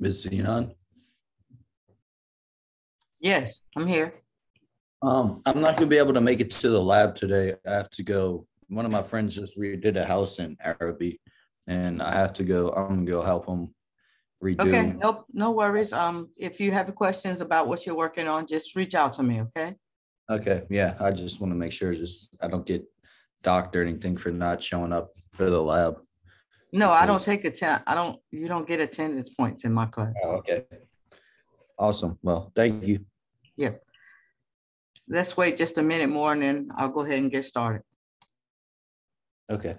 Ms. Zenon. Yes, I'm here. I'm not gonna be able to make it to the lab today. I have to go. One of my friends just redid a house in Araby, and I have to go. I'm gonna go help him Okay, redo. nope, no worries. If you have questions about what you're working on, just reach out to me, okay? Okay, yeah. I just want to make sure just I don't get docked or anything for not showing up for the lab No, I don't because. take you don't get attendance points in my class. Oh, okay. Awesome. Well, thank you. Yeah. Let's wait just a minute more and then I'll go ahead and get started. Okay.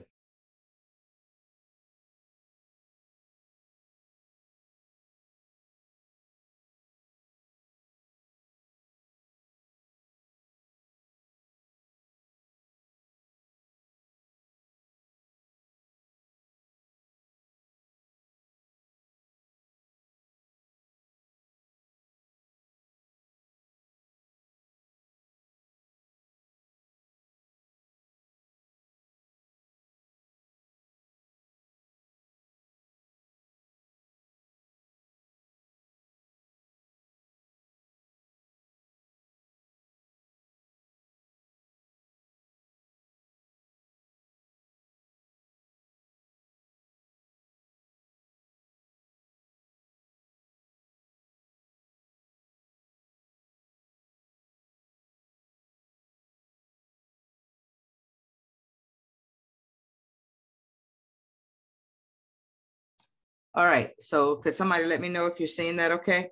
All right, so could somebody let me know if you're seeing that okay?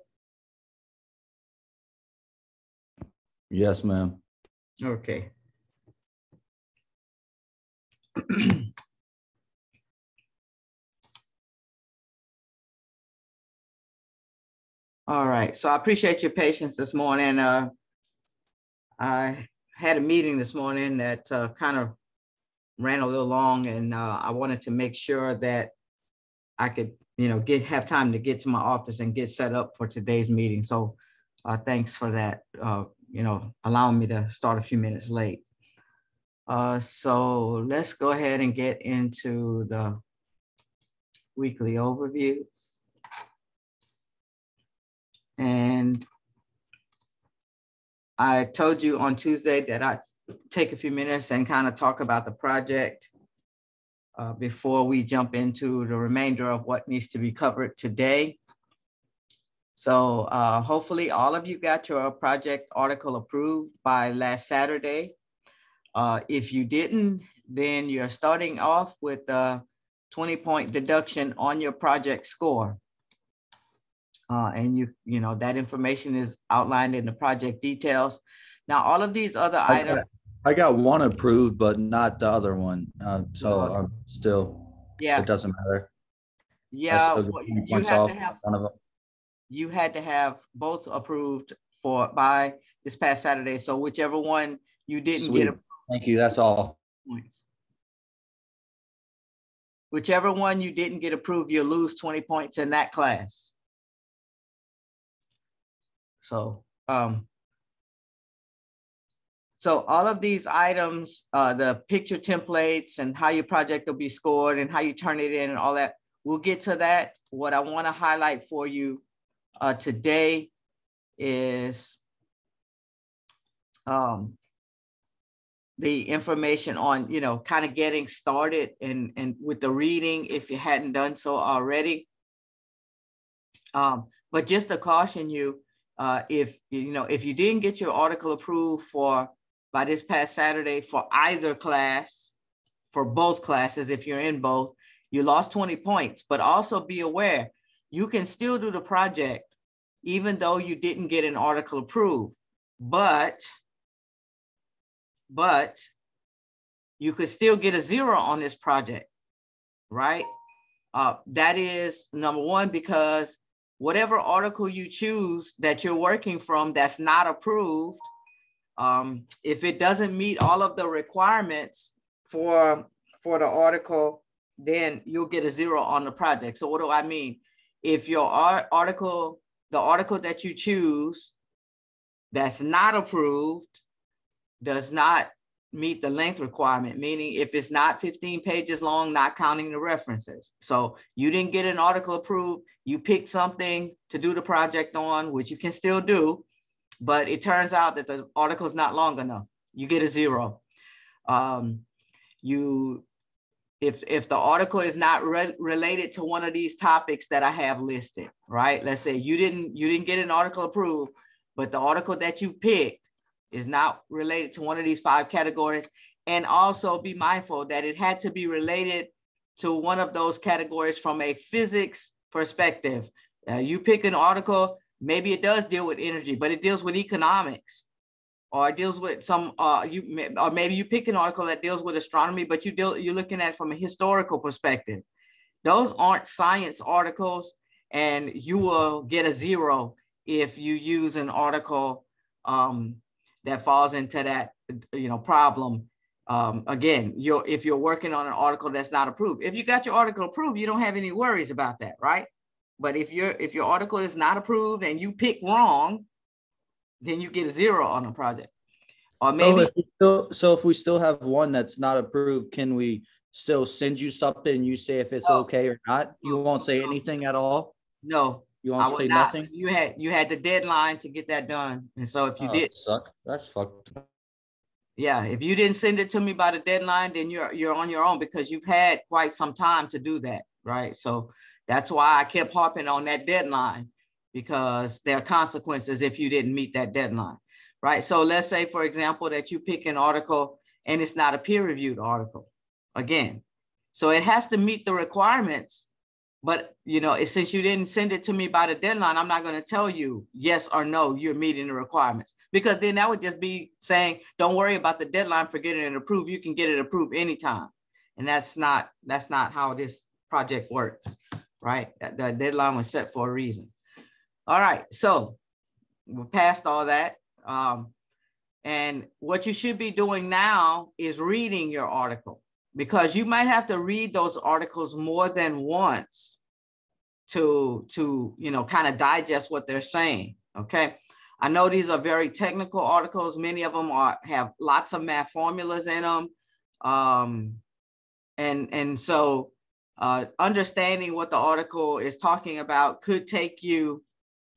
Yes, ma'am. Okay. All right, so I appreciate your patience this morning. I had a meeting this morning that kind of ran a little long, and I wanted to make sure that I could, have time to get to my office and get set up for today's meeting. So thanks for that, allowing me to start a few minutes late. So let's go ahead and get into the weekly overview. And I told you on Tuesday that I'd take a few minutes and kind of talk about the project before we jump into the remainder of what needs to be covered today. So hopefully all of you got your project article approved by last Saturday. If you didn't, then you're starting off with a 20-point deduction on your project score. And that information is outlined in the project details. Now, all of these other items. I got one approved, but not the other one. So I'm still, Yeah. it doesn't matter. Yeah, So you had to have one of them. You had to have both approved by this past Saturday. So whichever one you didn't Sweet. get. Thank you. That's all. Points. Whichever one you didn't get approved, you'll lose 20 points in that class. So, so all of these items, the picture templates and how your project will be scored and how you turn it in and all that, we'll get to that. What I want to highlight for you today is the information on, kind of getting started and with the reading if you hadn't done so already. But just to caution you, if you didn't get your article approved by this past Saturday for either class, for both classes, if you're in both, you lost 20 points. But also be aware, you can still do the project even though you didn't get an article approved. But you could still get a 0 on this project, right? That is number one, because whatever article you choose that you're working from that's not approved, if it doesn't meet all of the requirements for the article, then you'll get a 0 on the project. So what do I mean? If your article, the article that you choose that's not approved, does not meet the length requirement, meaning if it's not 15 pages long, not counting the references. So you didn't get an article approved, you picked something to do the project on, which you can still do, but it turns out that the article is not long enough. You get a 0. If the article is not related to one of these topics that I have listed, right? Let's say you didn't get an article approved, but the article that you picked is not related to one of these 5 categories. And also be mindful that it had to be related to one of those categories from a physics perspective. You pick an article, maybe it does deal with energy, but it deals with economics, or it deals with some, or maybe you pick an article that deals with astronomy, but you're looking at it from a historical perspective. Those aren't science articles, and you will get a 0 if you use an article that falls into that problem. Again, if you're working on an article that's not approved. If you got your article approved, you don't have any worries about that, right? But if your article is not approved and you pick wrong, then you get a 0 on the project. Or maybe so if we still have one that's not approved, can we still send you something and you say if it's okay or not? You won't say anything at all? No. You won't say nothing? You had the deadline to get that done. And so if you did, sucks. That's fucked. Yeah, if you didn't send it to me by the deadline, then you're on your own, because you've had quite some time to do that, right? So that's why I kept harping on that deadline, because there are consequences if you didn't meet that deadline, right? So let's say, for example, that you pick an article and it's not a peer-reviewed article, again. So it has to meet the requirements, but since you didn't send it to me by the deadline, I'm not going to tell you yes or no, you're meeting the requirements, because then that would just be saying, don't worry about the deadline for getting it approved. You can get it approved anytime. And that's not how this project works, right? The deadline was set for a reason. All right, so we're past all that. And what you should be doing now is reading your article, because you might have to read those articles more than once to kind of digest what they're saying. Okay, I know these are very technical articles. Many of them have lots of math formulas in them, and so understanding what the article is talking about could take you,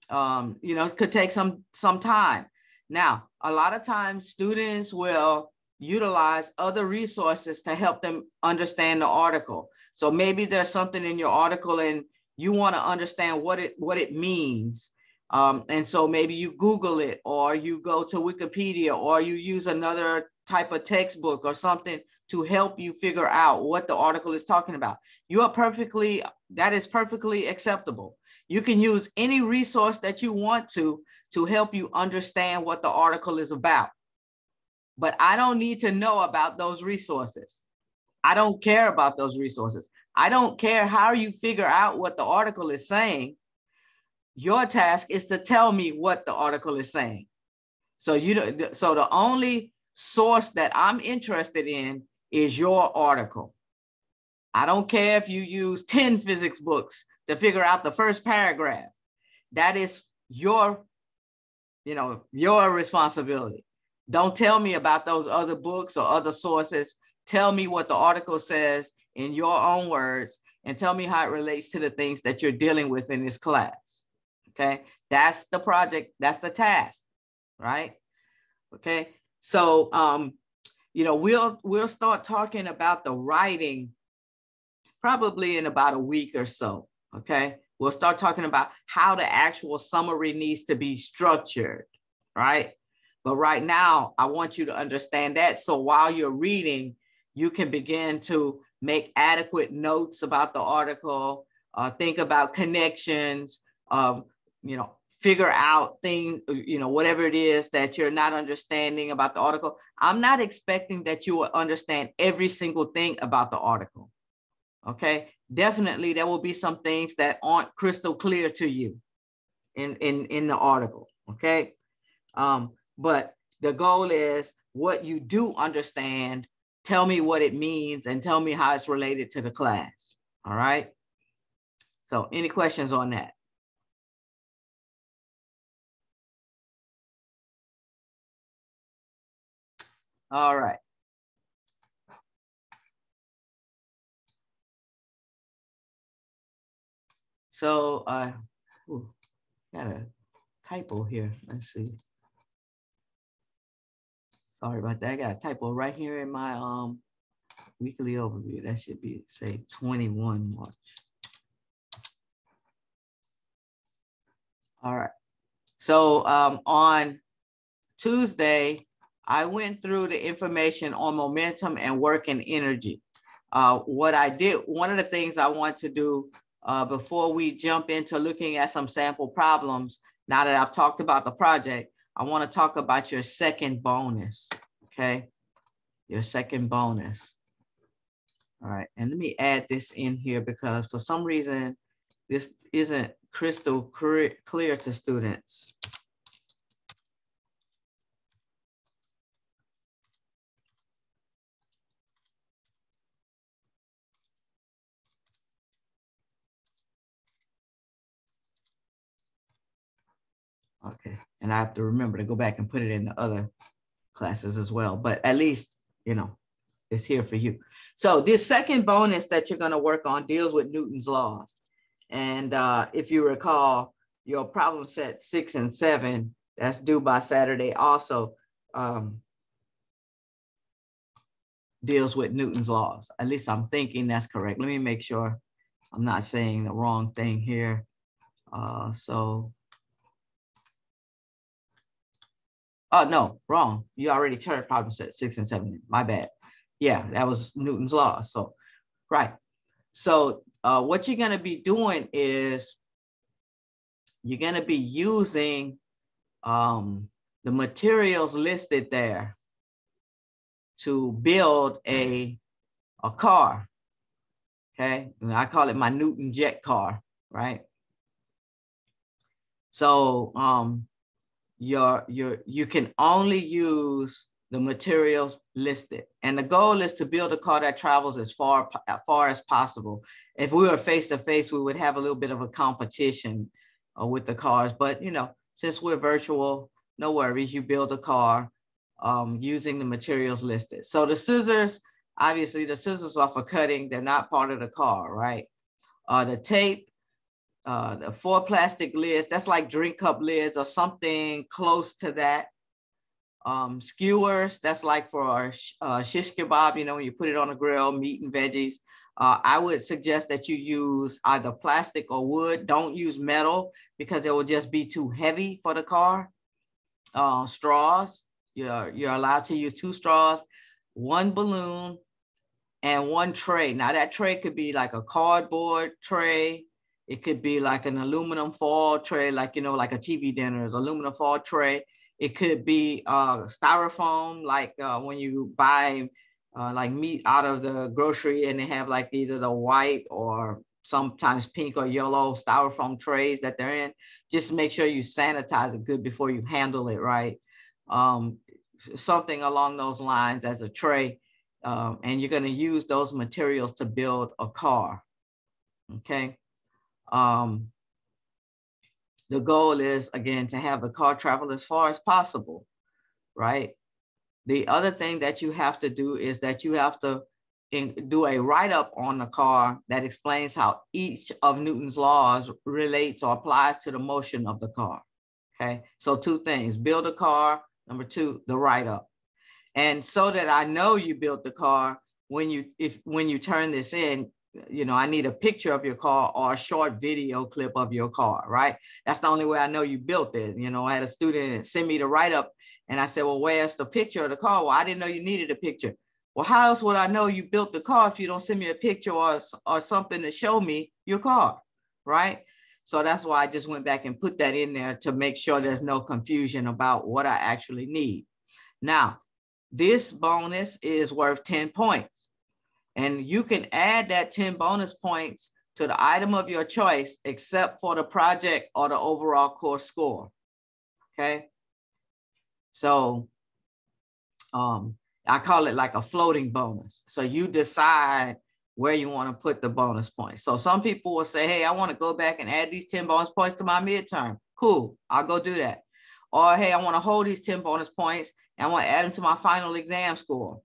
could take some time. Now, a lot of times students will utilize other resources to help them understand the article. So maybe there's something in your article and you want to understand what it means. And so maybe you Google it, or you go to Wikipedia, or you use another type of textbook or something to help you figure out what the article is talking about. That is perfectly acceptable. You can use any resource that you want to help you understand what the article is about. But I don't need to know about those resources. I don't care about those resources. I don't care how you figure out what the article is saying. Your task is to tell me what the article is saying. So the only source that I'm interested in is your article. I don't care if you use 10 physics books to figure out the first paragraph. That is your responsibility. Don't tell me about those other books or other sources. Tell me what the article says in your own words, and tell me how it relates to the things that you're dealing with in this class. Okay, that's the project, that's the task, right? Okay, so we'll start talking about the writing probably in about a week or so. Okay, we'll start talking about how the actual summary needs to be structured, right? But right now, I want you to understand that, so while you're reading, you can begin to make adequate notes about the article, think about connections, figure out things, whatever it is that you're not understanding about the article. I'm not expecting that you will understand every single thing about the article. Okay, definitely there will be some things that aren't crystal clear to you in the article. Okay, but the goal is, what you do understand, tell me what it means and tell me how it's related to the class. All right, so any questions on that? All right. So got a typo here. Let's see. Sorry about that. I got a typo right here in my weekly overview. That should be, say, 21 March. All right. So on Tuesday, I went through the information on momentum and work and energy. What I did, one of the things I want to do before we jump into looking at some sample problems, now that I've talked about the project, I want to talk about your second bonus, okay? Your second bonus. All right, and let me add this in here because for some reason, this isn't crystal clear to students. Okay, and I have to remember to go back and put it in the other classes as well, but at least, you know, it's here for you. So this second bonus that you're gonna work on deals with Newton's laws. And if you recall, your problem set 6 and 7, that's due by Saturday, also deals with Newton's laws. At least I'm thinking that's correct. Let me make sure I'm not saying the wrong thing here. Oh, no, wrong. You already turned problem set 6 and 7. My bad. Yeah, that was Newton's law. So, right. So what you're going to be doing is you're going to be using the materials listed there to build a car. Okay, and I call it my Newton jet car, right? So you can only use the materials listed, and the goal is to build a car that travels as far as possible. If we were face to face, we would have a little bit of a competition with the cars, but you know, since we're virtual, no worries. You build a car using the materials listed. So the scissors, obviously, the scissors are for cutting. They're not part of the car, right? The tape. The 4 plastic lids, that's like drink cup lids or something close to that. Skewers, that's like for shish kebab, you know, when you put it on the grill, meat and veggies. I would suggest that you use either plastic or wood. Don't use metal because it will just be too heavy for the car. Straws, you're allowed to use 2 straws, 1 balloon, and 1 tray. Now that tray could be like a cardboard tray. It could be like an aluminum foil tray, like, you know, like a TV dinner's aluminum foil tray. It could be styrofoam, like when you buy like meat out of the grocery and they have like either the white or sometimes pink or yellow styrofoam trays that they're in. Just make sure you sanitize it good before you handle it, right? Something along those lines as a tray. And you're going to use those materials to build a car, okay? The goal is, again, to have the car travel as far as possible, right? The other thing that you have to do is that you have to do a write-up on the car that explains how each of Newton's laws relates or applies to the motion of the car, okay? So 2 things, build a car, number 2, the write-up. And so that I know you built the car, when you turn this in, you know, I need a picture of your car or a short video clip of your car, right? That's the only way I know you built it. You know, I had a student send me the write-up and I said, well, where's the picture of the car? Well, I didn't know you needed a picture. Well, how else would I know you built the car if you don't send me a picture or something to show me your car, right? So that's why I just went back and put that in there to make sure there's no confusion about what I actually need. Now, this bonus is worth 10 points. And you can add that 10 bonus points to the item of your choice, except for the project or the overall course score, okay? So I call it like a floating bonus. So you decide where you want to put the bonus points. So some people will say, hey, I want to go back and add these 10 bonus points to my midterm. Cool, I'll go do that. Or, hey, I want to hold these 10 bonus points and I want to add them to my final exam score.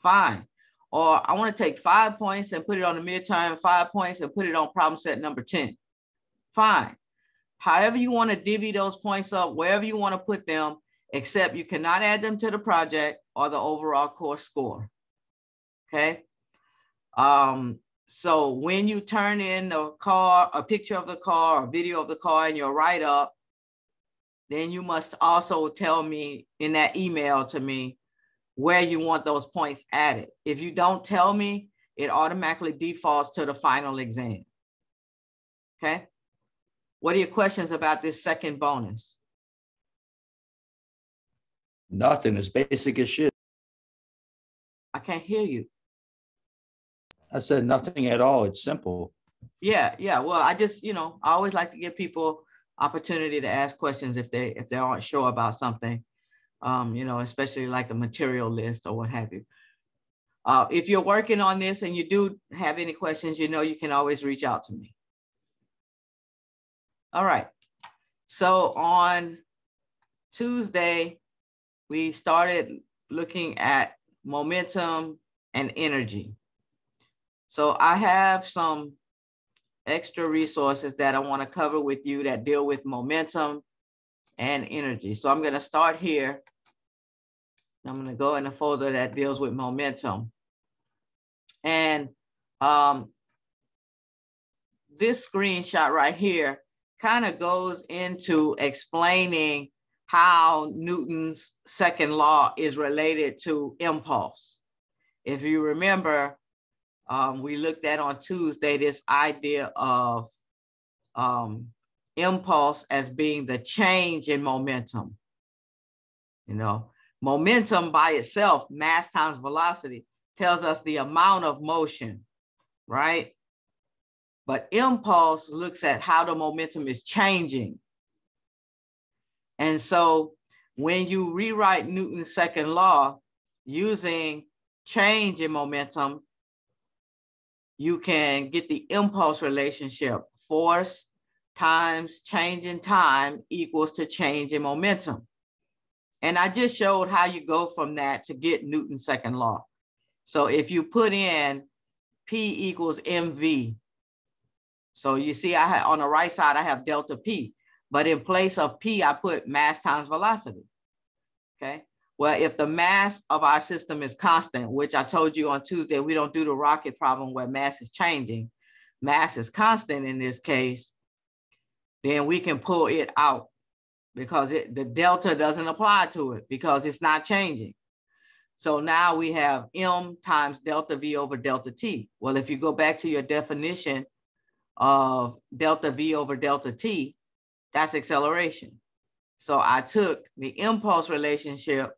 Fine. Or I want to take 5 points and put it on the midterm, 5 points and put it on problem set number 10. fine. However you want to divvy those points up, wherever you want to put them, except you cannot add them to the project or the overall course score, okay? So when you turn in the car, a picture of the car, a video of the car in your write-up, then you must also tell me in that email to me where you want those points added. If you don't tell me, it automatically defaults to the final exam, okay? What are your questions about this second bonus? Nothing. It's basic as shit. I can't hear you. I said nothing at all. It's simple. Yeah. Well, I just, I always like to give people opportunity to ask questions if they aren't sure about something, especially like the material list or what have you. If you're working on this and you do have any questions, you can always reach out to me. All right. So on Tuesday, we started looking at momentum and energy. So I have some extra resources that I want to cover with you that deal with momentum and energy. So I'm going to start here. I'm going to go in a folder that deals with momentum. And this screenshot right here kind of goes into explaining how Newton's second law is related to impulse. If you remember, we looked at on Tuesday this idea of impulse as being the change in momentum. Momentum by itself, mass times velocity, tells us the amount of motion, right? But impulse looks at how the momentum is changing. And so when you rewrite Newton's second law using change in momentum, you can get the impulse relationship. Force times change in time equals to change in momentum. And I just showed how you go from that to get Newton's second law. So if you put in P equals mv, so you see on the right side, I have delta P, but in place of P, I put mass times velocity, okay? Well, if the mass of our system is constant, which I told you on Tuesday, we don't do the rocket problem where mass is changing, mass is constant in this case, then we can pull it out because the delta doesn't apply to it because it's not changing. So now we have m times delta V over delta T. Well, if you go back to your definition of delta V over delta T, that's acceleration. So I took the impulse relationship,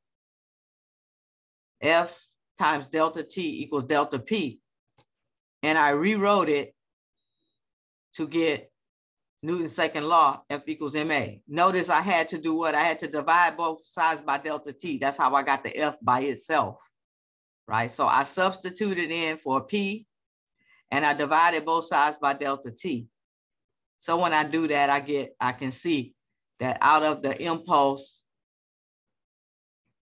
F times delta T equals delta P, and I rewrote it to get Newton's second law, F equals ma. Notice I had to do what? I had to divide both sides by delta T. That's how I got the F by itself, right? So I substituted in for P, and I divided both sides by delta T. So when I do that, I can see that out of the impulse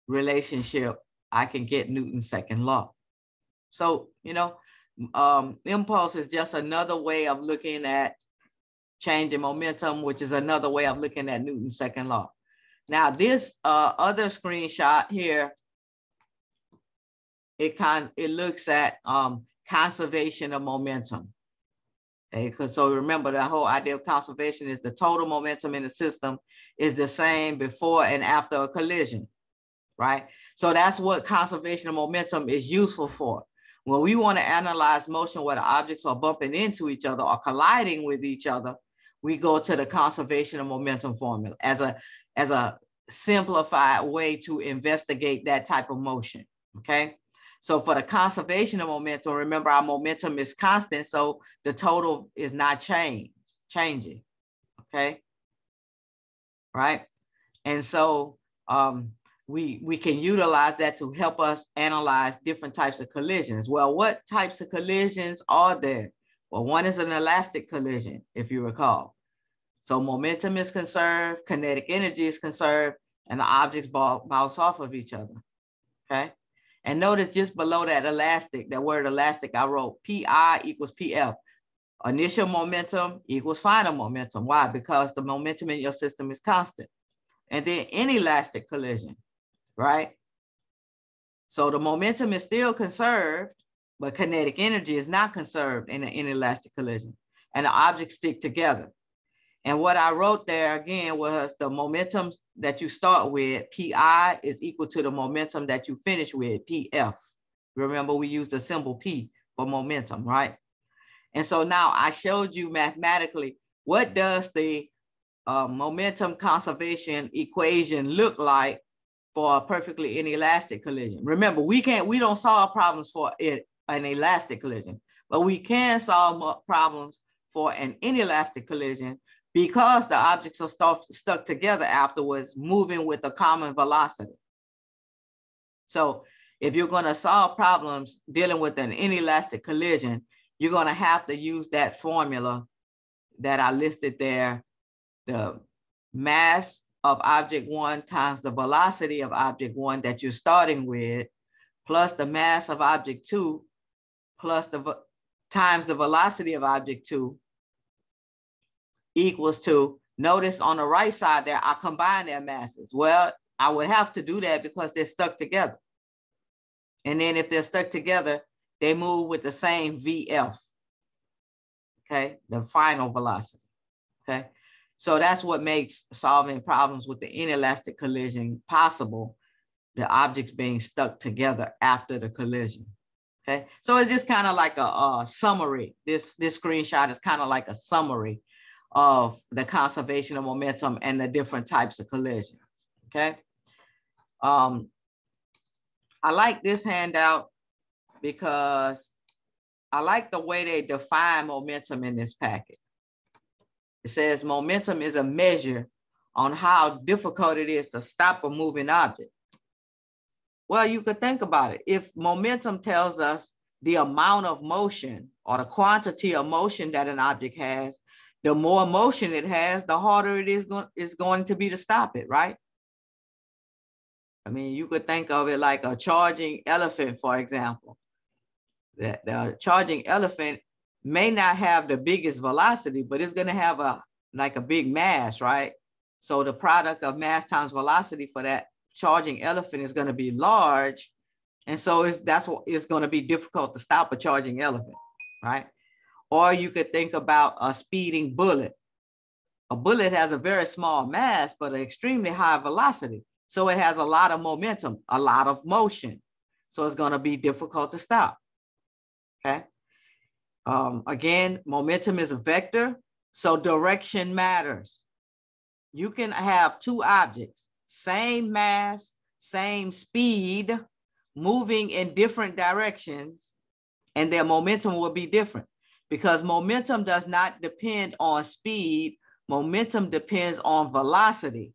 relationship, I can get Newton's second law. So, impulse is just another way of looking at change in momentum, which is another way of looking at Newton's second law. Now, this other screenshot here, it looks at conservation of momentum. Okay, so remember, the whole idea of conservation is the total momentum in the system is the same before and after a collision, right? So that's what conservation of momentum is useful for. When we want to analyze motion where the objects are bumping into each other or colliding with each other, we go to the conservation of momentum formula as a simplified way to investigate that type of motion, okay? So for the conservation of momentum, remember our momentum is constant, so the total is not changing, okay? Right? And so we can utilize that to help us analyze different types of collisions. Well, what types of collisions are there? Well, one is an elastic collision, if you recall. So momentum is conserved, kinetic energy is conserved, and the objects bounce off of each other, okay? And notice just below that elastic, that word elastic, I wrote PI equals PF. Initial momentum equals final momentum. Why? Because the momentum in your system is constant. And then inelastic collision, right? So the momentum is still conserved, but kinetic energy is not conserved in an inelastic collision, and the objects stick together. And what I wrote there again was the momentum that you start with, Pi, is equal to the momentum that you finish with, Pf. Remember, we used the symbol P for momentum, right? And so now I showed you mathematically, what does the momentum conservation equation look like for a perfectly inelastic collision? Remember, we don't solve problems for an elastic collision, but we can solve problems for an inelastic collision because the objects are stuck together afterwards, moving with a common velocity. So if you're going to solve problems dealing with an inelastic collision, you're going to have to use that formula that I listed there, the mass of object one times the velocity of object one that you're starting with, plus the mass of object two, plus times the velocity of object two, equals to, notice on the right side there, I combine their masses. Well, I would have to do that because they're stuck together. And then if they're stuck together, they move with the same VF, okay, the final velocity, okay? So that's what makes solving problems with the inelastic collision possible, the objects being stuck together after the collision, okay? So it's just kind of like a summary. This screenshot is kind of like a summary of the conservation of momentum and the different types of collisions, okay? I like this handout because I like the way they define momentum in this packet. It says momentum is a measure on how difficult it is to stop a moving object. Well, you could think about it. If momentum tells us the amount of motion or the quantity of motion that an object has, the more motion it has, the harder it is going to be to stop it, right? I mean, you could think of it like a charging elephant, for example. The charging elephant may not have the biggest velocity, but it's going to have a big mass, right? So the product of mass times velocity for that charging elephant is going to be large. And so that's what it's going to be difficult to stop a charging elephant, right? Or you could think about a speeding bullet. A bullet has a very small mass, but an extremely high velocity. So it has a lot of momentum, a lot of motion. So it's going to be difficult to stop, okay? Again, momentum is a vector, so direction matters. You can have two objects, same mass, same speed, moving in different directions, and their momentum will be different because momentum does not depend on speed. Momentum depends on velocity,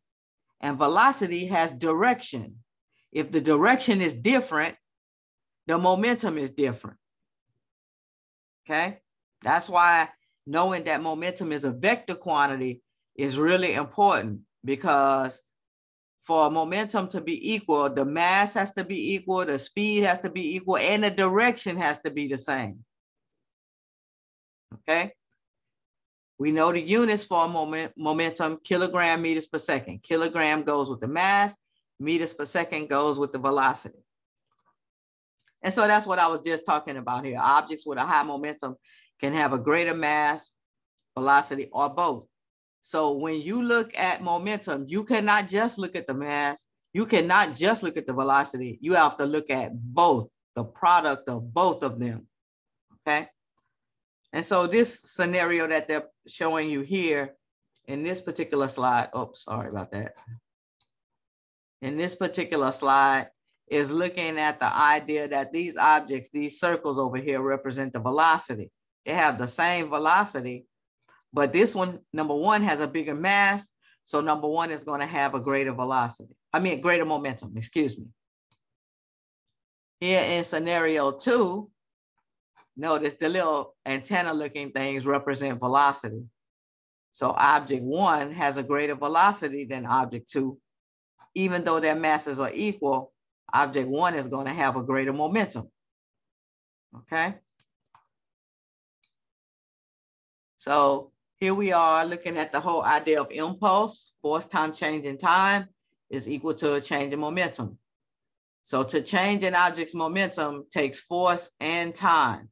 and velocity has direction. If the direction is different, the momentum is different. Okay, that's why knowing that momentum is a vector quantity is really important, because for momentum to be equal, the mass has to be equal, the speed has to be equal, and the direction has to be the same. Okay, we know the units for momentum, kilogram meters per second. Kilogram goes with the mass, meters per second goes with the velocity. And so that's what I was just talking about here. Objects with a high momentum can have a greater mass, velocity, or both. So when you look at momentum, you cannot just look at the mass. You cannot just look at the velocity. You have to look at both, the product of both of them, okay? And so this scenario that they're showing you here in this particular slide, oops, sorry about that. In this particular slide, is looking at the idea that these objects, these circles over here, represent the velocity. They have the same velocity, but this one, number one, has a bigger mass. So number one is going to have a greater velocity. I mean, greater momentum, excuse me. Here in scenario 2, notice the little antenna looking things represent velocity. So object 1 has a greater velocity than object 2. Even though their masses are equal, object 1 is going to have a greater momentum, okay? So here we are looking at the whole idea of impulse. Force times change in time is equal to a change in momentum. So to change an object's momentum takes force and time.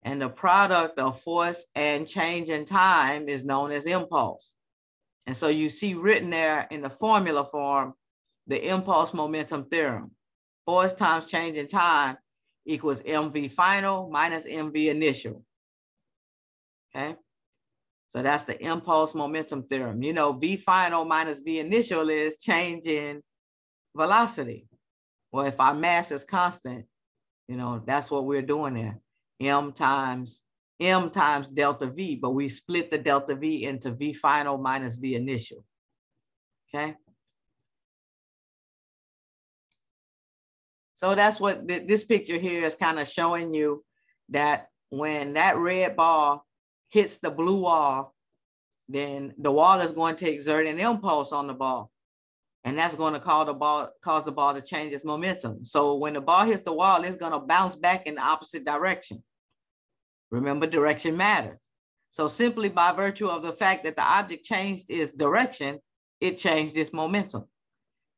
And the product of force and change in time is known as impulse. And so you see written there in the formula form, the impulse momentum theorem. Force times change in time equals mv final minus mv initial. Okay, so that's the impulse momentum theorem. You know, v final minus v initial is change in velocity. Well, if our mass is constant, you know, that's what we're doing there. M times delta V, but we split the delta V into V final minus V initial, okay? So that's what this picture here is kind of showing you, that when that red ball hits the blue wall, then the wall is going to exert an impulse on the ball. And that's going to cause the ball to change its momentum. So when the ball hits the wall, it's going to bounce back in the opposite direction. Remember, direction matters. So simply by virtue of the fact that the object changed its direction, it changed its momentum.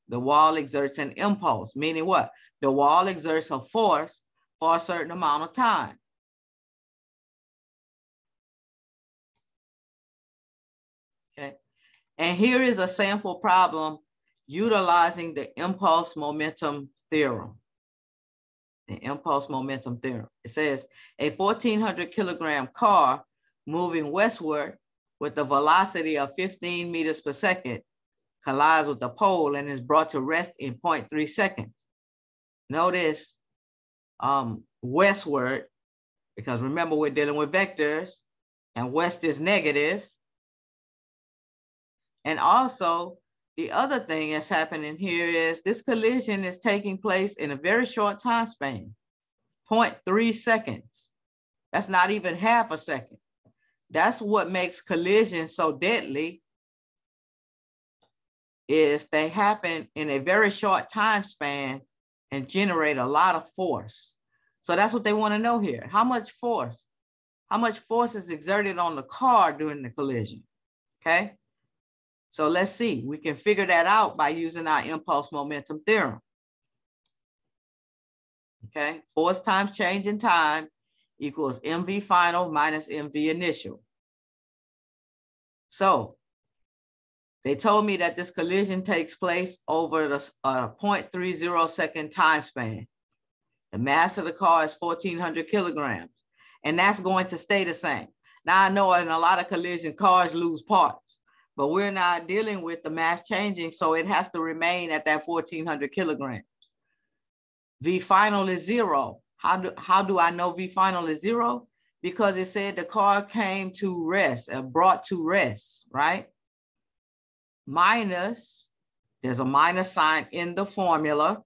The wall exerts an impulse, meaning what? The wall exerts a force for a certain amount of time. Okay. And here is a sample problem utilizing the impulse momentum theorem. The impulse momentum theorem. It says a 1,400 kilogram car moving westward with a velocity of 15 meters per second collides with the pole and is brought to rest in 0.3 seconds. Notice westward, because remember we're dealing with vectors and west is negative. And also the other thing that's happening here is this collision is taking place in a very short time span, 0.3 seconds. That's not even half a second. That's what makes collisions so deadly, is they happen in a very short time span and generate a lot of force. So that's what they want to know here. How much force is exerted on the car during the collision, okay? So let's see, we can figure that out by using our impulse momentum theorem. Okay, force times change in time equals mv final minus mv initial. So they told me that this collision takes place over the 0.30 second time span. The mass of the car is 1,400 kilograms, and that's going to stay the same. Now I know in a lot of collision, cars lose parts, but we're not dealing with the mass changing, so it has to remain at that 1,400 kilograms. V final is 0. How do I know V final is 0? Because it said the car came to rest, brought to rest, right? Minus, there's a minus sign in the formula,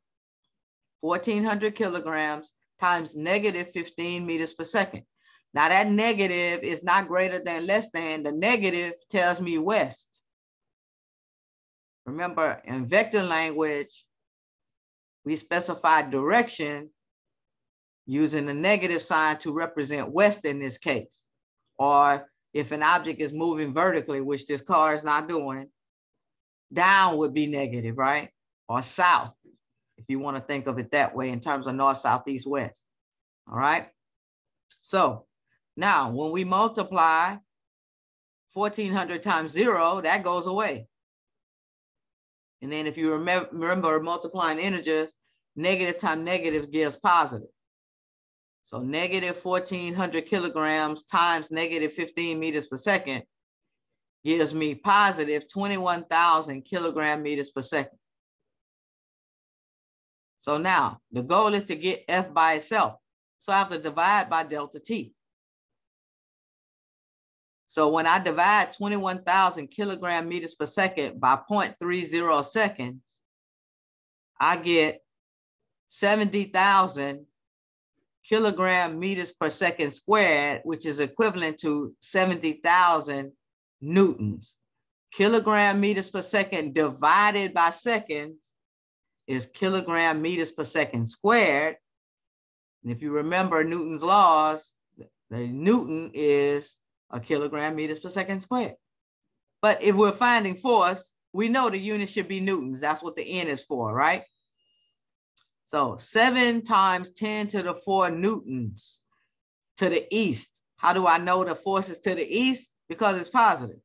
1,400 kilograms times negative 15 meters per second. Now that negative is not greater than less than. The negative tells me west. Remember, in vector language, we specify direction using the negative sign to represent west in this case. Or if an object is moving vertically, which this car is not doing, down would be negative, right? Or south, if you want to think of it that way in terms of north, south, east, west. All right. So now when we multiply 1,400 times 0, that goes away. And then if you remember multiplying integers, negative times negative gives positive. So negative 1,400 kilograms times negative 15 meters per second gives me positive 21,000 kilogram meters per second. So now the goal is to get F by itself. So I have to divide by delta T. So when I divide 21,000 kilogram meters per second by 0.30 seconds, I get 70,000 kilogram meters per second squared, which is equivalent to 70,000 newtons. Kilogram meters per second divided by seconds is kilogram meters per second squared. And if you remember Newton's laws, the Newton is a kilogram meters per second squared. But if we're finding force, we know the unit should be newtons. That's what the N is for, right? So 7 times 10 to the 4 newtons to the east. How do I know the force is to the east? Because it's positive.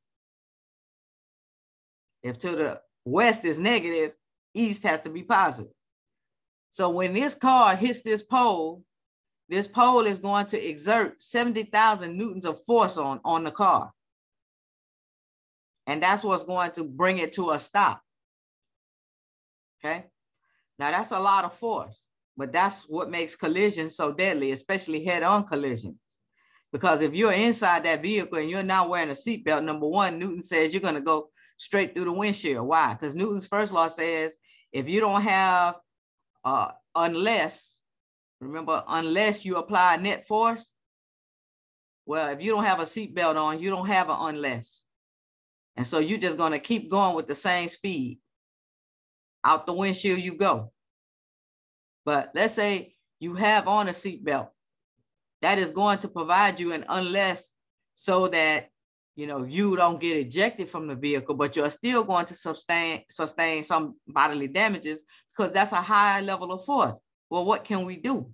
If to the west is negative, east has to be positive. So when this car hits this pole is going to exert 70,000 newtons of force on the car. And that's what's going to bring it to a stop. Okay. Now that's a lot of force, but that's what makes collisions so deadly, especially head-on collisions. Because if you're inside that vehicle and you're not wearing a seatbelt, number one, Newton says you're going to go straight through the windshield. Why? Because Newton's first law says if you don't have, unless you apply net force, well, if you don't have a seatbelt on, you don't have an unless. And so you're just going to keep going with the same speed. Out the windshield you go. But let's say you have on a seatbelt. That is going to provide you an unless so that you don't get ejected from the vehicle, but you're still going to sustain some bodily damages because that's a high level of force. Well, what can we do?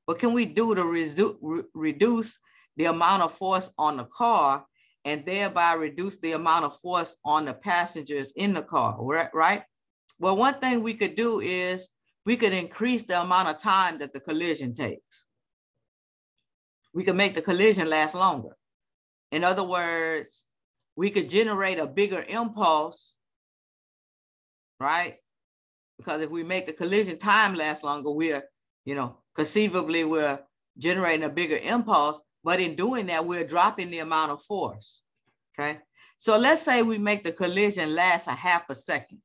What can we do to reduce the amount of force on the car and thereby reduce the amount of force on the passengers in the car, right? Well, one thing we could do is we could increase the amount of time that the collision takes. We could make the collision last longer. In other words, we could generate a bigger impulse, right? Because if we make the collision time last longer, conceivably we're generating a bigger impulse, but in doing that, we're dropping the amount of force, okay? So let's say we make the collision last a half a second.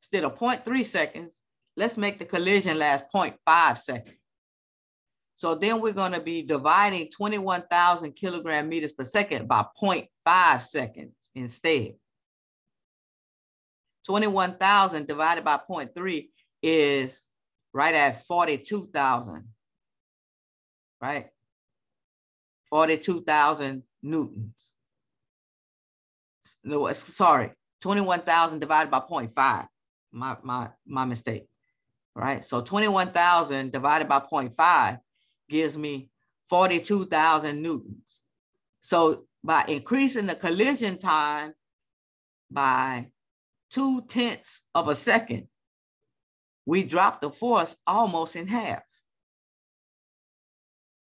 Instead of 0.3 seconds, let's make the collision last 0.5 seconds. So then we're going to be dividing 21,000 kilogram meters per second by 0.5 seconds instead. 21,000 divided by 0.3 is right at 42,000, right? 42,000 newtons. No, sorry, 21,000 divided by 0.5. My mistake, right? So 21,000 divided by 0.5 gives me 42,000 newtons. So by increasing the collision time by 0.2 of a second, we drop the force almost in half.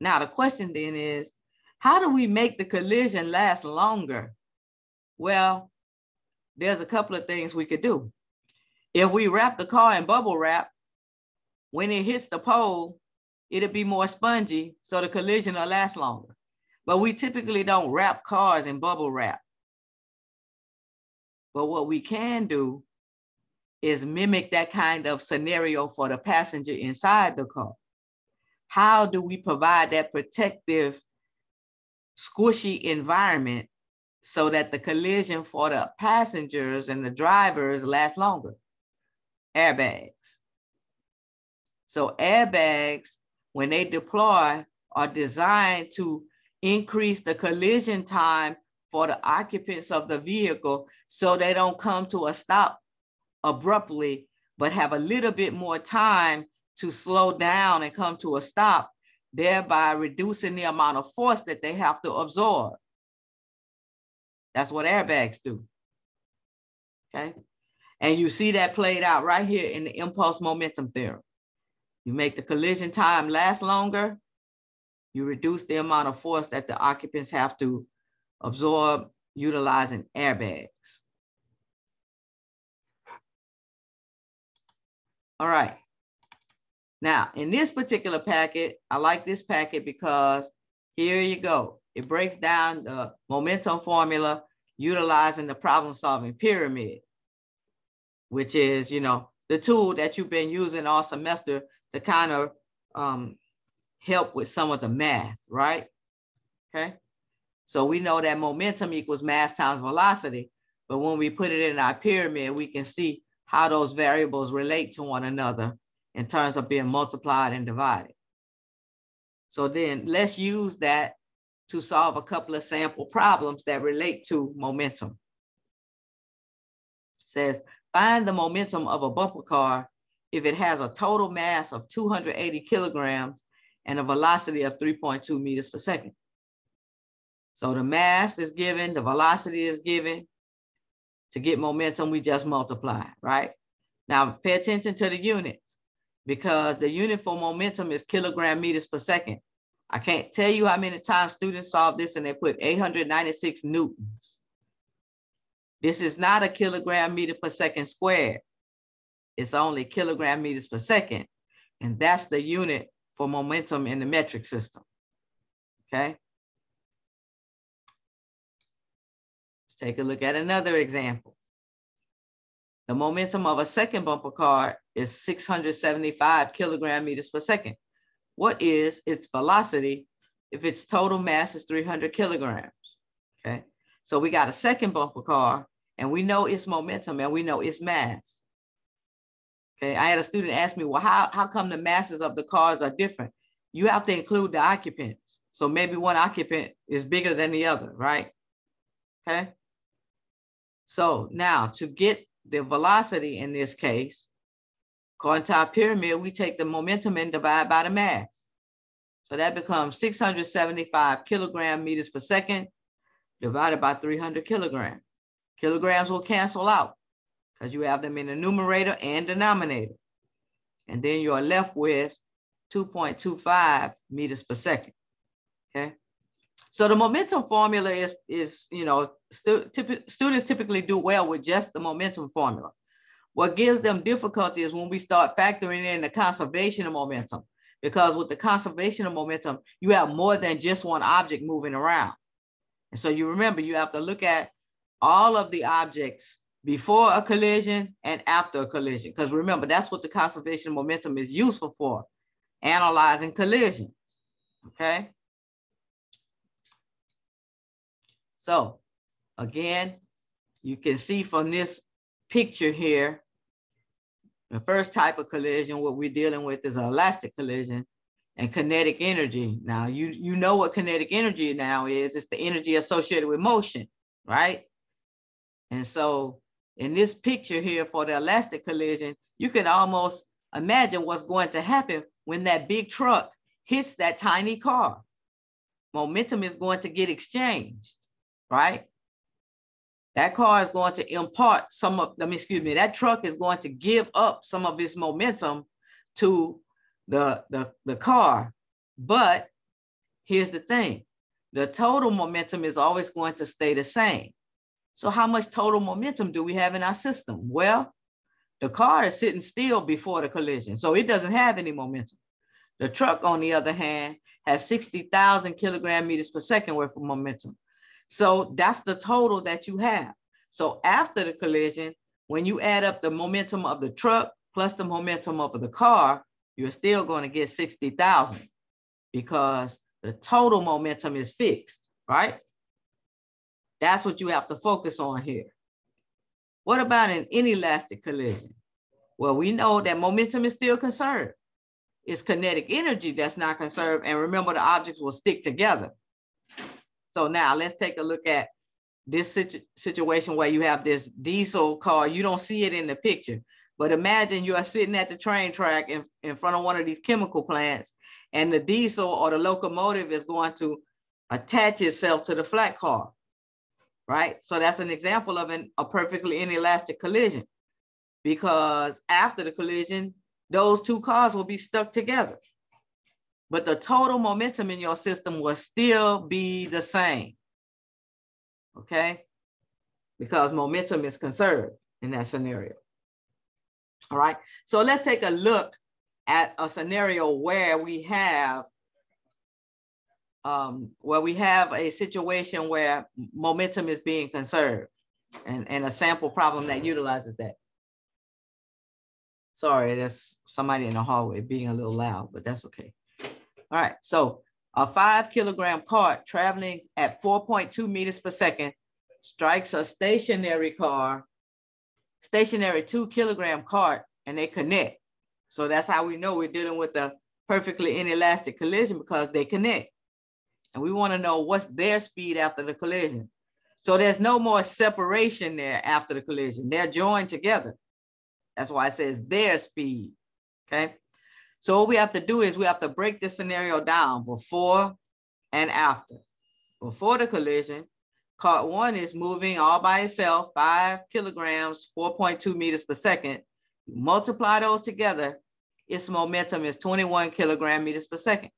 Now the question then is, how do we make the collision last longer? Well, there's a couple of things we could do. If we wrap the car in bubble wrap, when it hits the pole, it'll be more spongy, so the collision will last longer. But we typically don't wrap cars in bubble wrap. But what we can do is mimic that kind of scenario for the passenger inside the car. How do we provide that protective, squishy environment so that the collision for the passengers and the drivers lasts longer? Airbags. So airbags, when they deploy, are designed to increase the collision time for the occupants of the vehicle so they don't come to a stop abruptly, but have a little bit more time to slow down and come to a stop, thereby reducing the amount of force that they have to absorb. That's what airbags do, okay? And you see that played out right here in the impulse momentum theorem. You make the collision time last longer, you reduce the amount of force that the occupants have to absorb utilizing airbags. All right. Now, in this particular packet, I like this packet because here you go. It breaks down the momentum formula utilizing the problem-solving pyramid, which is, the tool that you've been using all semester to kind of help with some of the math, right? Okay. So we know that momentum equals mass times velocity, but when we put it in our pyramid, we can see how those variables relate to one another in terms of being multiplied and divided. So then let's use that to solve a couple of sample problems that relate to momentum. It says, find the momentum of a bumper car if it has a total mass of 280 kilograms and a velocity of 3.2 meters per second. So the mass is given, the velocity is given. To get momentum, we just multiply, right? Now pay attention to the units, because the unit for momentum is kilogram meters per second. I can't tell you how many times students solve this and they put 896 newtons. This is not a kilogram meter per second squared. It's only kilogram meters per second. And that's the unit for momentum in the metric system, okay? Let's take a look at another example. The momentum of a second bumper car is 675 kilogram meters per second. What is its velocity if its total mass is 300 kilograms? Okay, so we got a second bumper car and we know its momentum and we know its mass. Okay, I had a student ask me, well, how come the masses of the cars are different? You have to include the occupants. So maybe one occupant is bigger than the other, right? Okay, so now to get the velocity in this case, according to our pyramid, we take the momentum and divide by the mass. So that becomes 675 kilogram meters per second divided by 300 kilograms. Kilograms will cancel out because you have them in the numerator and denominator. And then you are left with 2.25 meters per second, okay? So the momentum formula is you know, students typically do well with just the momentum formula. What gives them difficulty is when we start factoring in the conservation of momentum, because with the conservation of momentum, you have more than just one object moving around. And so you remember, you have to look at all of the objects before a collision and after a collision, because remember, that's what the conservation of momentum is useful for, analyzing collisions, okay? So again, you can see from this picture here, the first type of collision, what we're dealing with is an elastic collision and kinetic energy. Now, you know what kinetic energy now is. It's the energy associated with motion, right? And so in this picture here for the elastic collision, you can almost imagine what's going to happen when that big truck hits that tiny car. Momentum is going to get exchanged, right? That car is going to impart some of, that truck is going to give up some of its momentum to the car. But here's the thing, the total momentum is always going to stay the same. So how much total momentum do we have in our system? Well, the car is sitting still before the collision, so it doesn't have any momentum. The truck, on the other hand, has 60,000 kilogram meters per second worth of momentum. So that's the total that you have. So after the collision, when you add up the momentum of the truck plus the momentum of the car, you're still going to get 60,000 because the total momentum is fixed, right? That's what you have to focus on here. What about an inelastic collision? Well, we know that momentum is still conserved. It's kinetic energy that's not conserved. And remember, the objects will stick together. So now let's take a look at this situation where you have this diesel car. You don't see it in the picture, but imagine you are sitting at the train track in front of one of these chemical plants, and the diesel or the locomotive is going to attach itself to the flat car, right? So that's an example of a perfectly inelastic collision, because after the collision, those two cars will be stuck together. But the total momentum in your system will still be the same, okay? Because momentum is conserved in that scenario. All right, so let's take a look at a scenario where we have a situation where momentum is being conserved, and a sample problem that utilizes that. Sorry, there's somebody in the hallway being a little loud, but that's okay. All right, so a 5 kilogram cart traveling at 4.2 meters per second strikes a stationary 2 kilogram cart, and they connect. So that's how we know we're dealing with a perfectly inelastic collision, because they connect. And we want to know what's their speed after the collision. So there's no more separation there after the collision. They're joined together. That's why it says their speed, okay? So what we have to do is we have to break this scenario down before and after. Before the collision, cart 1 is moving all by itself, 5 kilograms, 4.2 meters per second. You multiply those together, its momentum is 21 kilogram meters per second.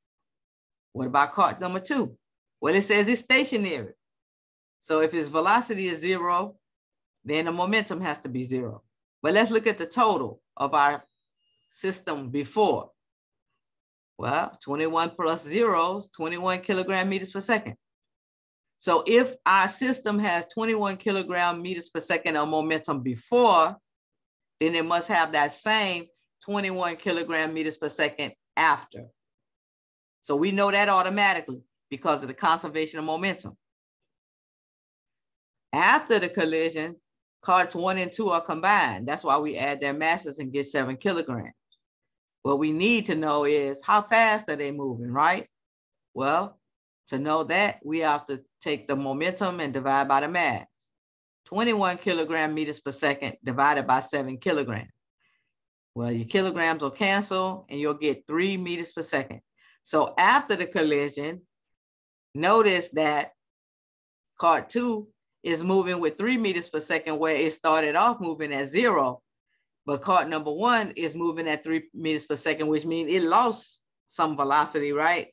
What about cart number 2? Well, it says it's stationary. So if its velocity is 0, then the momentum has to be 0. But let's look at the total of our system before. Well, 21 plus 0 is 21 kilogram meters per second. So if our system has 21 kilogram meters per second of momentum before, then it must have that same 21 kilogram meters per second after. So we know that automatically because of the conservation of momentum. After the collision, carts 1 and 2 are combined. That's why we add their masses and get 7 kilograms. What we need to know is how fast are they moving, right? Well, to know that, we have to take the momentum and divide by the mass. 21 kilogram meters per second divided by 7 kilograms. Well, your kilograms will cancel and you'll get 3 meters per second. So after the collision, notice that cart 2 is moving with 3 meters per second where it started off moving at 0, but cart number 1 is moving at 3 meters per second, which means it lost some velocity, right?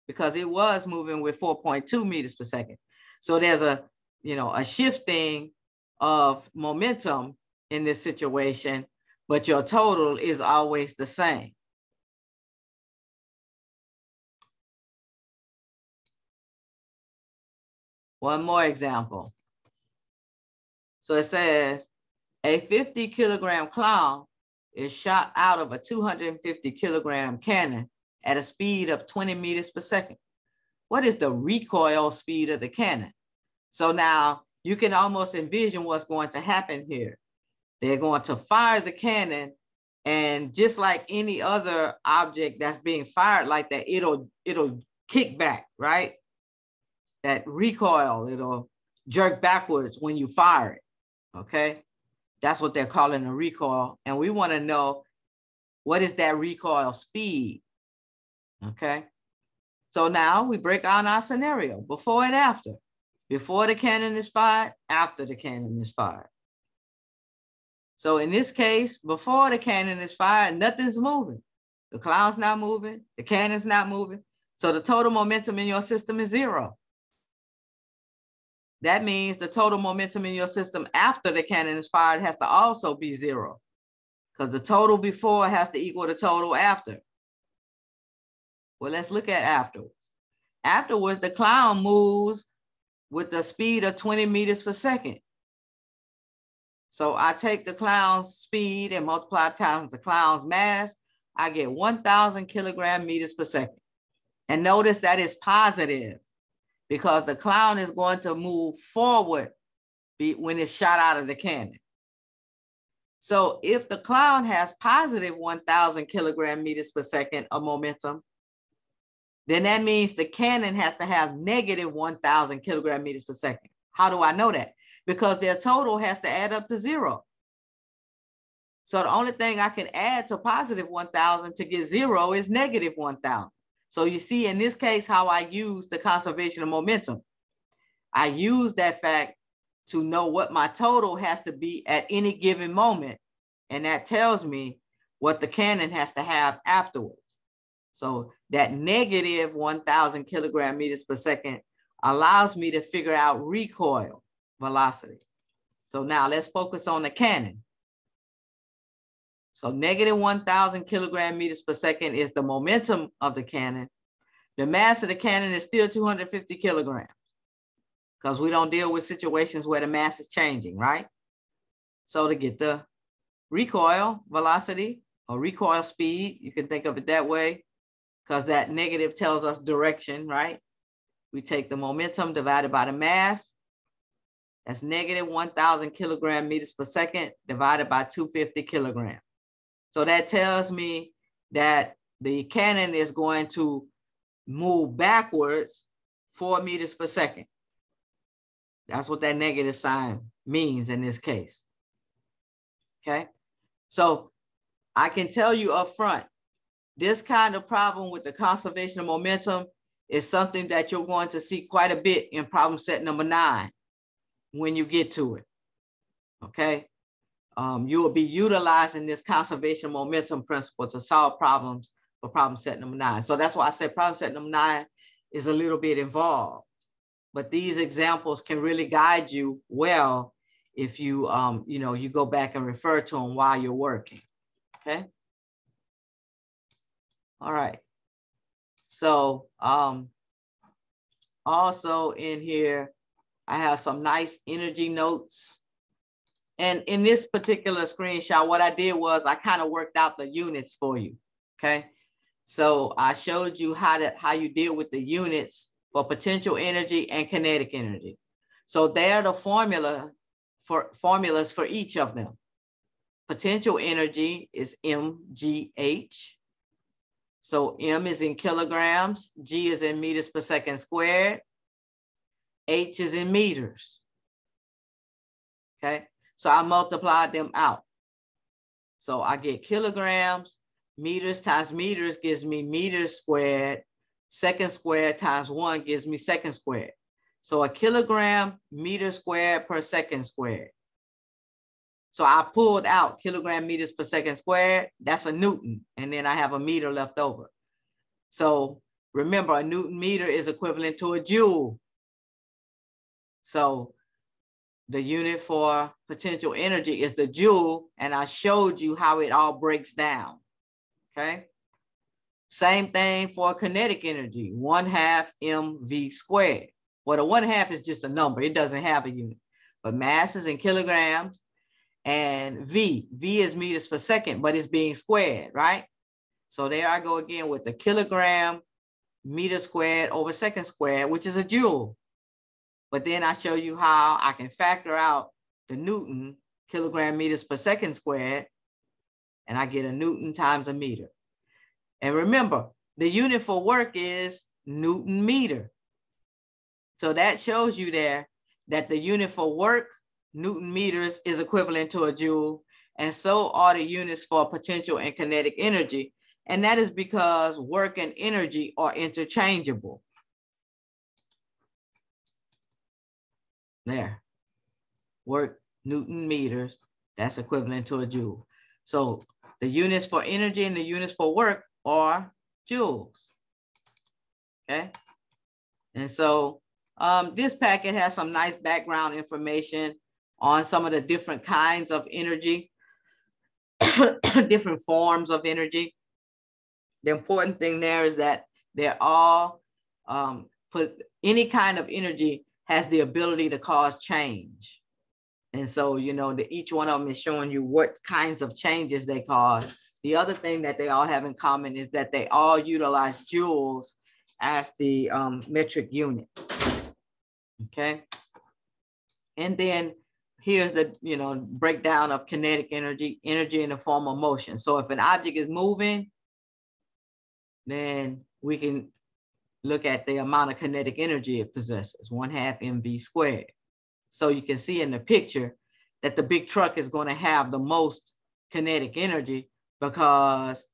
Because it was moving with 4.2 meters per second. So there's a shifting of momentum in this situation, but your total is always the same. One more example. So it says a 50 kilogram clown is shot out of a 250 kilogram cannon at a speed of 20 meters per second. What is the recoil speed of the cannon? So now you can almost envision what's going to happen here. They're going to fire the cannon, and just like any other object that's being fired like that, it'll kick back, right? That recoil, it'll jerk backwards when you fire it, okay? That's what they're calling a recoil. And we want to know, what is that recoil speed, okay? So now we break down our scenario, before and after. Before the cannon is fired, after the cannon is fired. So in this case, before the cannon is fired, nothing's moving. The clown's not moving, the cannon's not moving. So the total momentum in your system is 0. That means the total momentum in your system after the cannon is fired has to also be 0, because the total before has to equal the total after. Well, let's look at afterwards. Afterwards, the clown moves with the speed of 20 meters per second. So I take the clown's speed and multiply times the clown's mass. I get 1,000 kilogram meters per second. And notice that is positive, because the clown is going to move forward when it's shot out of the cannon. So if the clown has positive 1,000 kilogram meters per second of momentum, then that means the cannon has to have negative 1,000 kilogram meters per second. How do I know that? Because their total has to add up to 0. So the only thing I can add to positive 1,000 to get 0 is negative 1,000. So you see in this case how I use the conservation of momentum. I use that fact to know what my total has to be at any given moment. And that tells me what the cannon has to have afterwards. So that negative 1,000 kilogram meters per second allows me to figure out recoil velocity. So now let's focus on the cannon. So negative 1,000 kilogram meters per second is the momentum of the cannon. The mass of the cannon is still 250 kilograms, because we don't deal with situations where the mass is changing, right? So to get the recoil velocity or recoil speed, you can think of it that way, because that negative tells us direction, right? We take the momentum divided by the mass. That's negative 1,000 kilogram meters per second divided by 250 kilograms. So that tells me that the cannon is going to move backwards 4 meters per second. That's what that negative sign means in this case. Okay, so I can tell you up front, this kind of problem with the conservation of momentum is something that you're going to see quite a bit in problem set number 9 when you get to it. Okay, you will be utilizing this conservation of momentum principle to solve problems for problem set number 9. So that's why I said problem set number 9 is a little bit involved, but these examples can really guide you well if you, you go back and refer to them while you're working. Okay. All right. So also in here, I have some nice energy notes. And in this particular screenshot, what I did was I kind of worked out the units for you. Okay. So I showed you how you deal with the units for potential energy and kinetic energy. So they are the formulas for each of them. Potential energy is mgh. So m is in kilograms, g is in meters per second squared, h is in meters. Okay, so I multiplied them out. So I get kilograms, meters times meters gives me meters squared, second squared times 1 gives me second squared. So a kilogram meter squared per second squared. So I pulled out kilogram meters per second squared. That's a Newton. And then I have a meter left over. So remember, a Newton meter is equivalent to a joule. So the unit for potential energy is the joule. And I showed you how it all breaks down. Okay. Same thing for kinetic energy, 1/2 mv squared. Well, the 1/2 is just a number. It doesn't have a unit, but mass is in kilograms and V is meters per second, but it's being squared, right? So there I go again with the kilogram meter squared over second squared, which is a joule. But then I show you how I can factor out the Newton, kilogram meters per second squared, and I get a Newton times a meter. And remember, the unit for work is Newton meter. So that shows you there that the unit for work, Newton meters, is equivalent to a joule, and so are the units for potential and kinetic energy. And that is because work and energy are interchangeable. There, work, Newton meters, that's equivalent to a joule. So the units for energy and the units for work are joules. Okay, and so this packet has some nice background information on some of the different kinds of energy, different forms of energy. The important thing there is that they're all, any kind of energy has the ability to cause change. And so, each one of them is showing you what kinds of changes they cause. The other thing that they all have in common is that they all utilize joules as the metric unit. Okay. And then here's the, breakdown of kinetic energy, energy in the form of motion. So if an object is moving, then we can look at the amount of kinetic energy it possesses, 1/2 mv squared. So you can see in the picture that the big truck is going to have the most kinetic energy because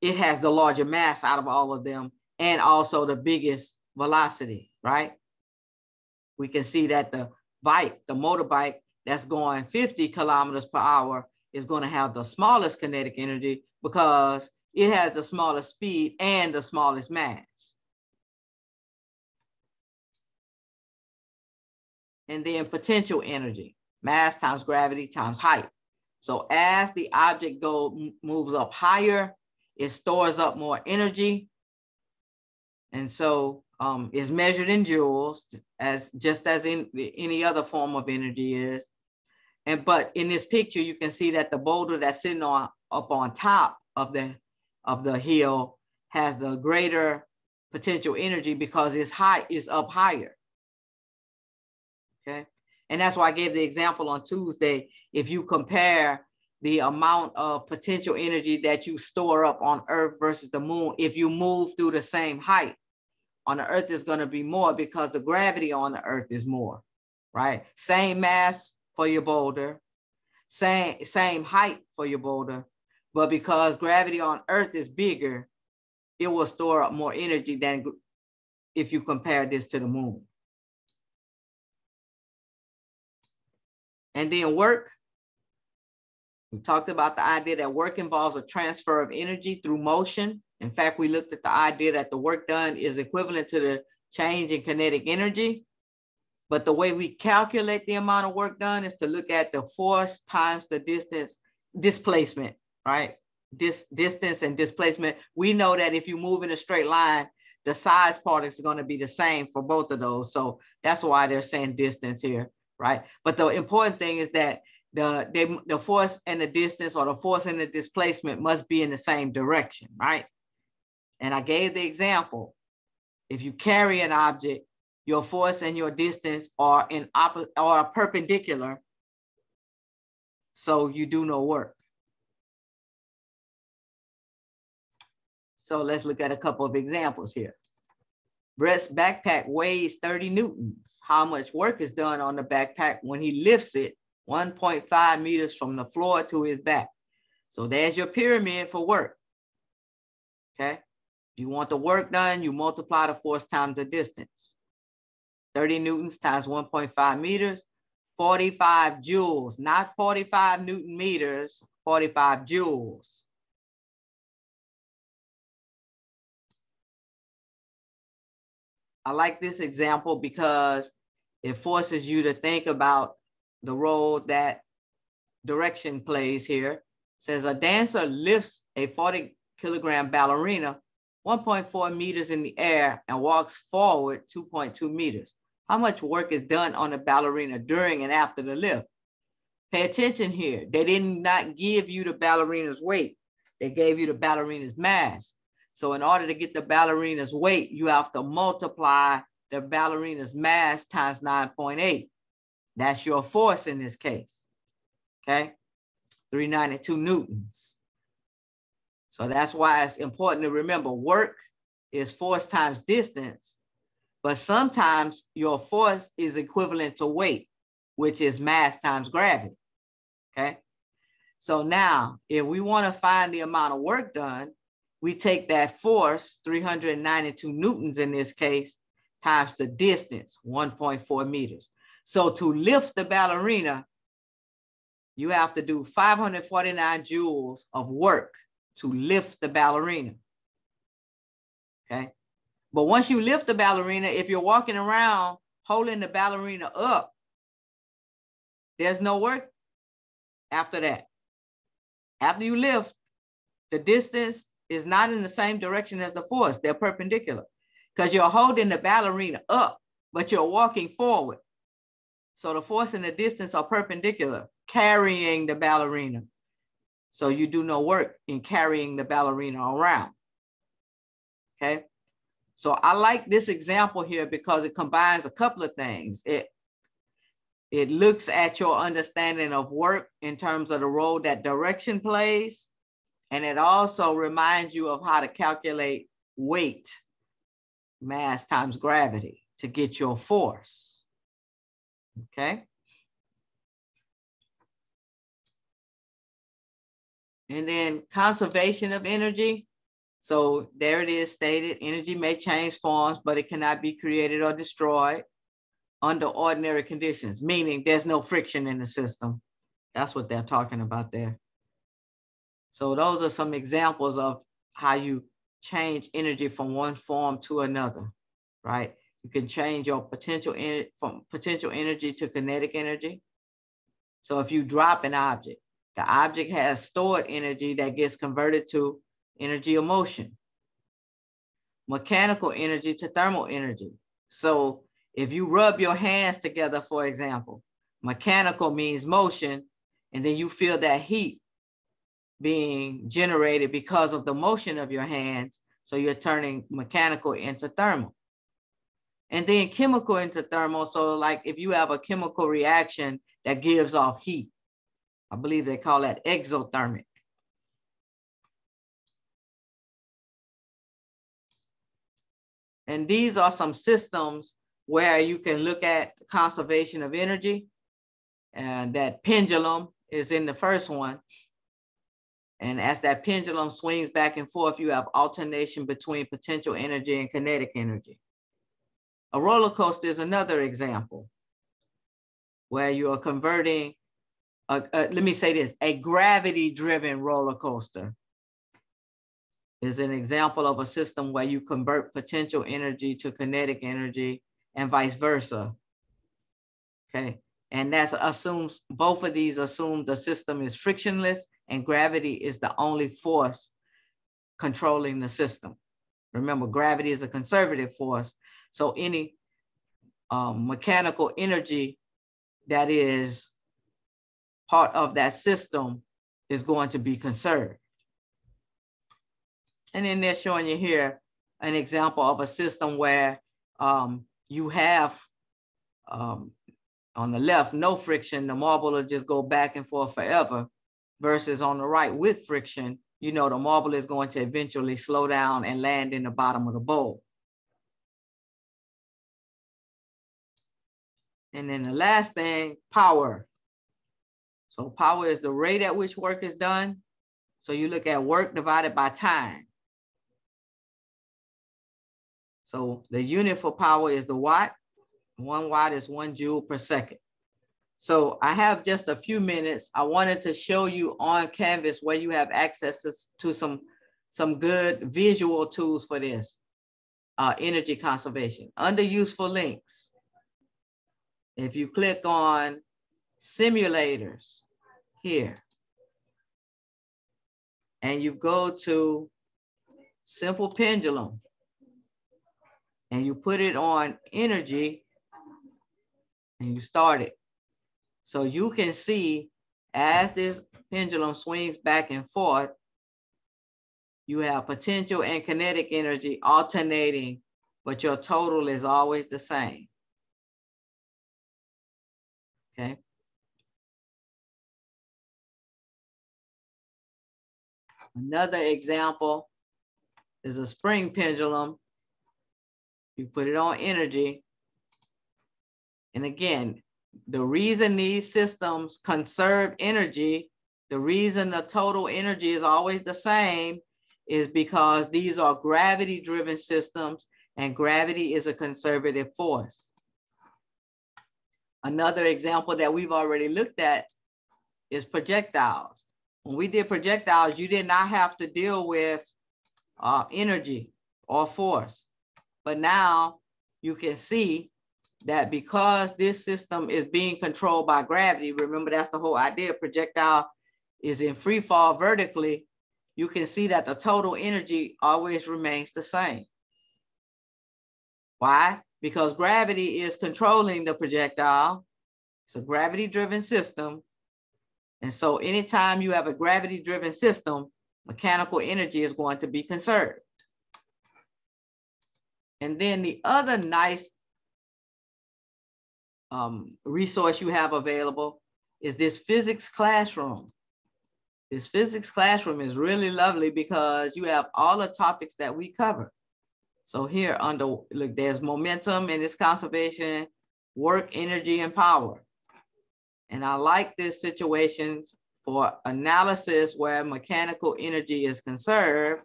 it has the larger mass out of all of them and also the biggest velocity, right? We can see that the bike, the motorbike that's going 50 kilometers per hour is going to have the smallest kinetic energy because it has the smallest speed and the smallest mass. And then potential energy, mass times gravity times height. So as the object moves up higher, it stores up more energy. And so is measured in joules, just as in any other form of energy is. But in this picture, you can see that the boulder that's sitting up on top of the hill has the greater potential energy because its height is up higher. Okay, and that's why I gave the example on Tuesday. If you compare the amount of potential energy that you store up on Earth versus the moon, if you move through the same height, on the Earth is going to be more because the gravity on the Earth is more, right? Same mass for your boulder, same height for your boulder, but because gravity on Earth is bigger, it will store up more energy than if you compare this to the moon. And then work. We talked about the idea that work involves a transfer of energy through motion. In fact, we looked at the idea that the work done is equivalent to the change in kinetic energy. But the way we calculate the amount of work done is to look at the force times the distance, displacement, right? This distance and displacement. We know that if you move in a straight line, the size part is going to be the same for both of those. So that's why they're saying distance here, right? But the important thing is that the force and the distance, or the force and the displacement, must be in the same direction, right? And I gave the example. If you carry an object, your force and your distance are perpendicular, so you do no work. So let's look at a couple of examples here. Brett's backpack weighs 30 newtons. How much work is done on the backpack when he lifts it 1.5 meters from the floor to his back? So there's your pyramid for work, okay? If you want the work done, you multiply the force times the distance. 30 newtons times 1.5 meters, 45 joules, not 45 Newton meters, 45 joules. I like this example because it forces you to think about the role that direction plays here. It says a dancer lifts a 40-kilogram ballerina 1.4 meters in the air and walks forward 2.2 meters. How much work is done on the ballerina during and after the lift? Pay attention here. They did not give you the ballerina's weight. They gave you the ballerina's mass. So in order to get the ballerina's weight, you have to multiply the ballerina's mass times 9.8. That's your force in this case, okay? 392 newtons. So that's why it's important to remember work is force times distance, but sometimes your force is equivalent to weight, which is mass times gravity, okay? So now, if we want to find the amount of work done, we take that force, 392 newtons in this case, times the distance, 1.4 meters. So to lift the ballerina, you have to do 549 joules of work to lift the ballerina, okay? But once you lift the ballerina, if you're walking around holding the ballerina up, there's no work after that. After you lift, the distance is not in the same direction as the force. They're perpendicular because you're holding the ballerina up, but you're walking forward. So the force and the distance are perpendicular, carrying the ballerina. So you do no work in carrying the ballerina around, okay? So I like this example here because it combines a couple of things. It looks at your understanding of work in terms of the role that direction plays. And it also reminds you of how to calculate weight, mass times gravity, to get your force, okay? And then conservation of energy. So there it is stated, energy may change forms, but it cannot be created or destroyed under ordinary conditions, meaning there's no friction in the system. That's what they're talking about there. So those are some examples of how you change energy from one form to another, right? You can change your from potential energy to kinetic energy. So if you drop an object, the object has stored energy that gets converted to energy of motion. Mechanical energy to thermal energy. So if you rub your hands together, for example, mechanical means motion, and then you feel that heat being generated because of the motion of your hands. So you're turning mechanical into thermal. And then chemical into thermal. So like if you have a chemical reaction that gives off heat, I believe they call that exothermic. And these are some systems where you can look at conservation of energy. And that pendulum is in the first one. And as that pendulum swings back and forth, you have alternation between potential energy and kinetic energy. A roller coaster is another example where you are converting, let me say this, a gravity-driven roller coaster is an example of a system where you convert potential energy to kinetic energy and vice versa. Okay, and that assumes, both of these assume the system is frictionless and gravity is the only force controlling the system. Remember, gravity is a conservative force, so any mechanical energy that is part of that system is going to be conserved. And then they're showing you here an example of a system where you have on the left, no friction, the marble will just go back and forth forever, versus on the right with friction, you know, the marble is going to eventually slow down and land in the bottom of the bowl. And then the last thing, power. So power is the rate at which work is done. So you look at work divided by time. So the unit for power is the watt. 1 watt is 1 joule per second. So I have just a few minutes. I wanted to show you on Canvas where you have access to some good visual tools for this energy conservation. Under useful links, if you click on simulators here, and you go to simple pendulum, and you put it on energy, and you start it. So you can see as this pendulum swings back and forth, you have potential and kinetic energy alternating, but your total is always the same. Okay. Another example is a spring pendulum. You put it on energy. And again, the reason these systems conserve energy, the reason the total energy is always the same, is because these are gravity-driven systems, and gravity is a conservative force. Another example that we've already looked at is projectiles. When we did projectiles, you did not have to deal with energy or force. But now you can see that because this system is being controlled by gravity, remember that's the whole idea, projectile is in free fall vertically, you can see that the total energy always remains the same. Why? Because gravity is controlling the projectile. It's a gravity-driven system. And so anytime you have a gravity-driven system, mechanical energy is going to be conserved. And then the other nice resource you have available is this physics classroom. This physics classroom is really lovely because you have all the topics that we cover. So here under, look, there's momentum and its conservation, work, energy, and power. And I like this situation for analysis where mechanical energy is conserved.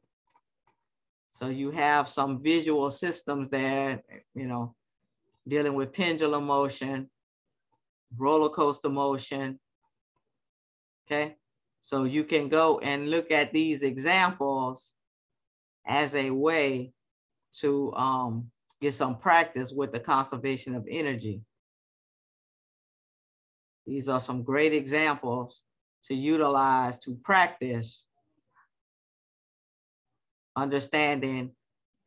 So you have some visual systems there, you know, dealing with pendulum motion, roller coaster motion, okay? So you can go and look at these examples as a way to get some practice with the conservation of energy. These are some great examples to utilize to practice understanding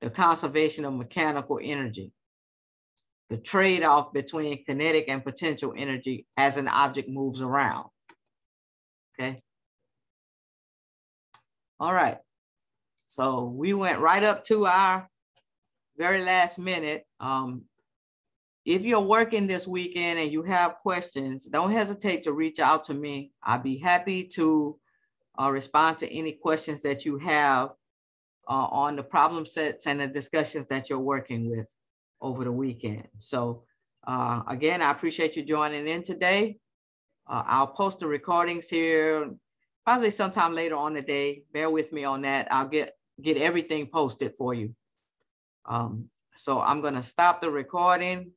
the conservation of mechanical energy, the trade-off between kinetic and potential energy as an object moves around, okay? All right, so we went right up to our very last minute. If you're working this weekend and you have questions, don't hesitate to reach out to me. I'd be happy to respond to any questions that you have on the problem sets and the discussions that you're working with over the weekend. So again, I appreciate you joining in today. I'll post the recordings here probably sometime later on the day. Bear with me on that. I'll get everything posted for you. So I'm going to stop the recording.